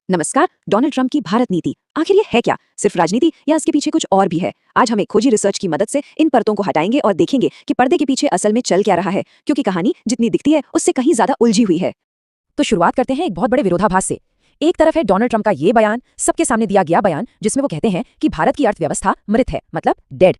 नमस्कार। Donald Trump की भारत नीति आखिर ये है क्या? सिर्फ राजनीति या इसके पीछे कुछ और भी है? आज हम एक खोजी रिसर्च की मदद से इन परतों को हटाएंगे और देखेंगे कि पर्दे के पीछे असल में चल क्या रहा है, क्योंकि कहानी जितनी दिखती है उससे कहीं ज्यादा उलझी हुई है। तो शुरुआत करते हैं एक बहुत बड़े विरोधाभास से। एक तरफ है डोनाल्ड ट्रंप का ये बयान, सबके सामने दिया गया बयान, जिसमें वो कहते हैं कि भारत की अर्थव्यवस्था मृत है, मतलब डेड।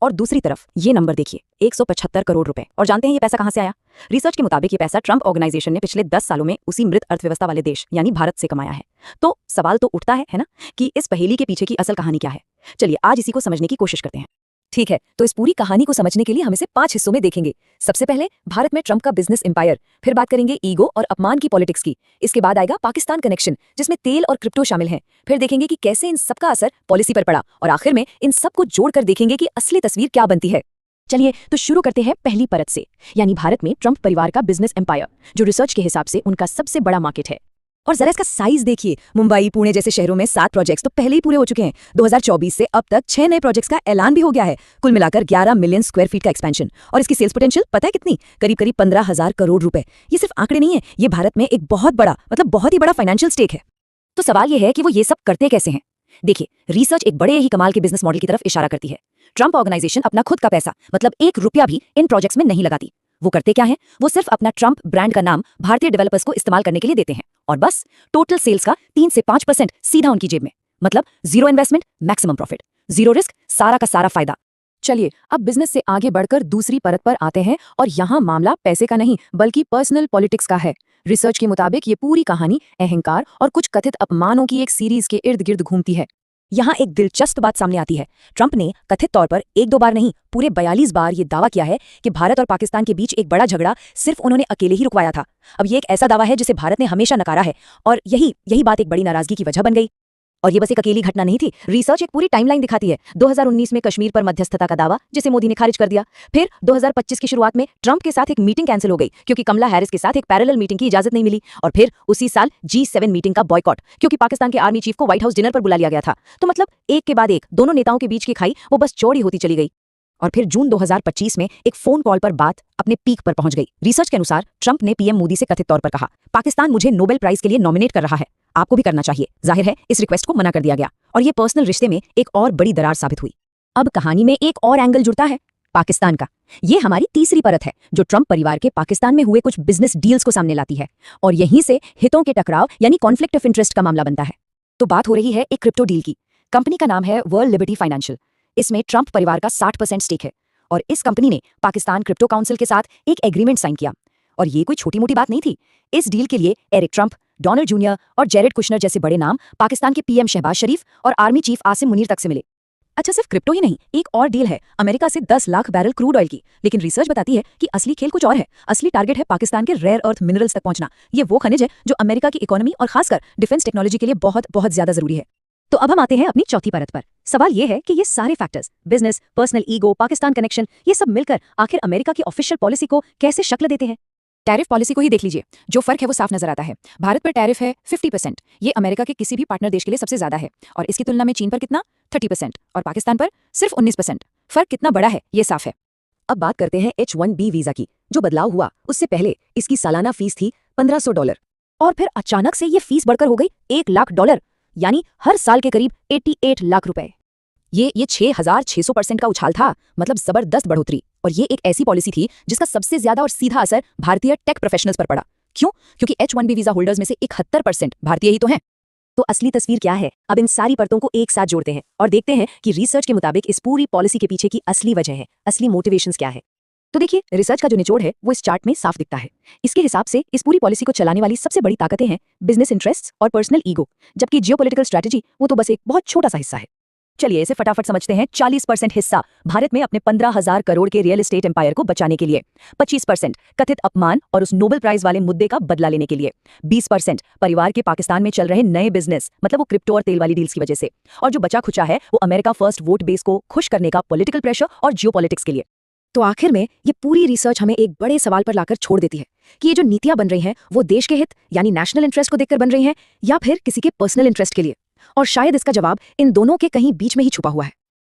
और दूसरी तरफ ये नंबर देखिए, 175 करोड़ रुपए। और जानते हैं ये पैसा कहां से आया? रिसर्च के मुताबिक ये पैसा ट्रंप ऑर्गेनाइजेशन ने पिछले 10 सालों में उसी मृत अर्थव्यवस्था वाले देश यानी भारत से कमाया है। तो सवाल तो उठता है ना, कि इस पहेली के पीछे की असल कहानी क्या है। चलिए आज इसी को समझने की कोशिश करते हैं। ठीक है, तो इस पूरी कहानी को समझने के लिए हम इसे 5 हिस्सों में देखेंगे। सबसे पहले भारत में ट्रंप का बिजनेस एम्पायर, फिर बात करेंगे ईगो और अपमान की पॉलिटिक्स की। इसके बाद आएगा पाकिस्तान कनेक्शन, जिसमें तेल और क्रिप्टो शामिल हैं। फिर देखेंगे कि कैसे इन सब का असर पॉलिसी पर पड़ा, और आखिर में इन सब को जोड़कर देखेंगे कि असली तस्वीर क्या बनती है। चलिए तो शुरू करते हैं पहली परत से, यानी भारत में ट्रंप परिवार का बिजनेस एम्पायर, जो रिसर्च के हिसाब से उनका सबसे बड़ा मार्केट है। और जरा इसका साइज देखिए, मुंबई पुणे जैसे शहरों में 7 प्रोजेक्ट्स तो पहले ही पूरे हो चुके हैं। 2024 से अब तक 6 नए प्रोजेक्ट्स का ऐलान भी हो गया है। कुल मिलाकर 11 मिलियन स्क्वायर फीट का एक्सपेंशन। और इसकी सेल्स पोटेंशियल पता है कितनी? करीब करीब 15,000 करोड़ रुपए। ये सिर्फ आंकड़े नहीं है, ये भारत में एक बहुत बड़ा, मतलब बहुत ही बड़ा फाइनेंशियल स्टेक है। तो सवाल ये है कि वो ये सब करते कैसे हैं। देखिए, रिसर्च एक बड़े ही कमाल के बिजनेस मॉडल की तरफ इशारा करती है। ट्रंप ऑर्गेनाइजेशन अपना खुद का पैसा, मतलब 1 रुपया भी इन प्रोजेक्ट्स में नहीं लगाती। वो करते क्या है? वो सिर्फ अपना ट्रंप ब्रांड का नाम भारतीय डेवलपर्स को इस्तेमाल करने के लिए देते हैं, और बस टोटल सेल्स का 3 से 5% सीधा उनकी जेब में। मतलब zero investment, maximum profit, zero risk, सारा का सारा फायदा। चलिए अब बिजनेस से आगे बढ़कर दूसरी परत पर आते हैं, और यहाँ मामला पैसे का नहीं बल्कि पर्सनल पॉलिटिक्स का है। रिसर्च के मुताबिक ये पूरी कहानी अहंकार और कुछ कथित अपमानों की एक सीरीज के इर्द गिर्द घूमती है। यहाँ एक दिलचस्प बात सामने आती है। ट्रंप ने कथित तौर पर 1-2 बार नहीं, पूरे 42 बार ये दावा किया है कि भारत और पाकिस्तान के बीच एक बड़ा झगड़ा सिर्फ उन्होंने अकेले ही रुकवाया था। अब ये एक ऐसा दावा है जिसे भारत ने हमेशा नकारा है, और यही बात एक बड़ी नाराजगी की वजह बन गई। और ये बस एक अकेली घटना नहीं थी। रिसर्च एक पूरी टाइमलाइन दिखाती है। 2019 में कश्मीर पर मध्यस्थता का दावा, जिसे मोदी ने खारिज कर दिया। फिर 2025 की शुरुआत में ट्रंप के साथ एक मीटिंग कैंसिल हो गई क्योंकि कमला हैरिस के साथ एक पैरेलल मीटिंग की इजाजत नहीं मिली। और फिर उसी साल G7 मीटिंग का बॉयकॉट, क्योंकि पाकिस्तान के आर्मी चीफ को व्हाइट हाउस डिनर पर बुला लिया गया था। तो मतलब एक के बाद एक दोनों नेताओं के बीच की खाई वो बस चौड़ी होती चली गई। और फिर जून 2025 में एक फोन कॉल पर बात अपने पीक पर पहुंच गई। रिसर्च के अनुसार ट्रंप ने पीएम मोदी से कथित तौर पर कहा, पाकिस्तान मुझे नोबेल प्राइज के लिए नॉमिनेट कर रहा है, आपको भी करना चाहिए। जाहिर है इस रिक्वेस्ट को मना कर दिया गया, और ये पर्सनल रिश्ते में एक और बड़ी दरार साबित हुई। अब कहानी में एक और एंगल जुड़ता है, पाकिस्तान का। ये हमारी तीसरी परत है, जो ट्रंप परिवार के पाकिस्तान में हुए कुछ बिजनेस डील्स को सामने लाती है, और यहीं से हितों के टकराव यानी कॉन्फ्लिक्ट ऑफ इंटरेस्ट का मामला बनता है। तो बात हो रही है एक क्रिप्टो डील की। कंपनी का नाम है वर्ल्ड लिबर्टी फाइनेंशियल। इसमें ट्रंप परिवार का 60% स्टेक है, और इस कंपनी ने पाकिस्तान क्रिप्टो काउंसिल के साथ एक एग्रीमेंट साइन किया। और ये कोई छोटी मोटी बात नहीं थी। इस डील के लिए एरिक ट्रंप, डोनाल्ड जूनियर और जेरेड कुशनर जैसे बड़े नाम पाकिस्तान के पीएम शहबाज शरीफ और आर्मी चीफ आसिम मुनीर तक से मिले। अच्छा, सिर्फ क्रिप्टो ही नहीं, एक और डील है अमेरिका से 10 लाख बैरल क्रूड ऑयल की। लेकिन रिसर्च बताती है कि असली खेल कुछ और है। असली टारगेट है पाकिस्तान के रेयर अर्थ मिनरल्स तक पहुंचना। ये वो खनिज है जो अमेरिका की इकोनॉमी और खासकर डिफेंस टेक्नोलॉजी के लिए बहुत बहुत ज्यादा जरूरी है। तो अब हम आते हैं अपनी चौथी परत पर। सवाल ये है कि ये सारे factors, business, personal ego, Pakistan connection, ये सब मिलकर आखिर अमेरिका की ऑफिशियल पॉलिसी को कैसे शक्ल देते हैं। टैरिफ पॉलिसी को ही देख लीजिए, जो फर्क है वो साफ नजर आता है। भारत पर टैरिफ है 50%, ये अमेरिका के किसी भी पार्टनर देश के लिए सबसे ज्यादा है। और इसकी तुलना में चीन पर कितना? 30%, और पाकिस्तान पर सिर्फ 19%। फर्क कितना बड़ा है ये साफ है। अब बात करते हैं H1B वीजा की। जो बदलाव हुआ उससे पहले इसकी सालाना फीस थी $1,500, और फिर अचानक से ये फीस बढ़कर हो गई $1 लाख, यानी हर साल के करीब 88 लाख रुपए। ये 6,600% का उछाल था, मतलब जबरदस्त बढ़ोतरी। और ये एक ऐसी पॉलिसी थी जिसका सबसे ज्यादा और सीधा असर भारतीय टेक प्रोफेशनल्स पर पड़ा। क्यों? क्योंकि H1B वीजा होल्डर्स में से 71% भारतीय ही तो हैं। तो असली तस्वीर क्या है? अब इन सारी परतों को एक साथ जोड़ते हैं और देखते हैं कि रिसर्च के मुताबिक इस पूरी पॉलिसी के पीछे की असली वजह है, असली मोटिवेशंस क्या है। तो देखिए, रिसर्च का जो निचोड़ है वो इस चार्ट में साफ दिखता है। इसके हिसाब से इस पूरी पॉलिसी को चलाने वाली सबसे बड़ी ताकतें हैं बिजनेस इंटरेस्ट्स और पर्सनल ईगो, जबकि जियोपॉलिटिकल स्ट्रैटेजी वो तो बस एक बहुत छोटा सा हिस्सा है। चलिए इसे फटाफट समझते हैं। 40% हिस्सा भारत में अपने 15,000 करोड़ के रियल एस्टेट एम्पायर को बचाने के लिए, 25% कथित अपमान और उस नोबेल प्राइज वाले मुद्दे का बदला लेने के लिए, 20% परिवार के पाकिस्तान में चल रहे नए बिजनेस, मतलब वो क्रिप्टो और तेल वाली डील्स की वजह से, और जो बचा खुचा है वो अमेरिका फर्स्ट वोट बेस को खुश करने का पॉलिटिकल प्रेशर और जियोपॉलिटिक्स के लिए। तो आखिर में ये पूरी रिसर्च हमें एक बड़े सवाल पर लाकर छोड़ देती है कि ये जो नीतियां बन रही हैं वो देश के हित यानी नेशनल इंटरेस्ट को देखकर बन रही हैं, या फिर किसी के पर्सनल इंटरेस्ट के लिए। और शायद इसका जवाब इन दोनों के कहीं बीच में ही छुपा हुआ है।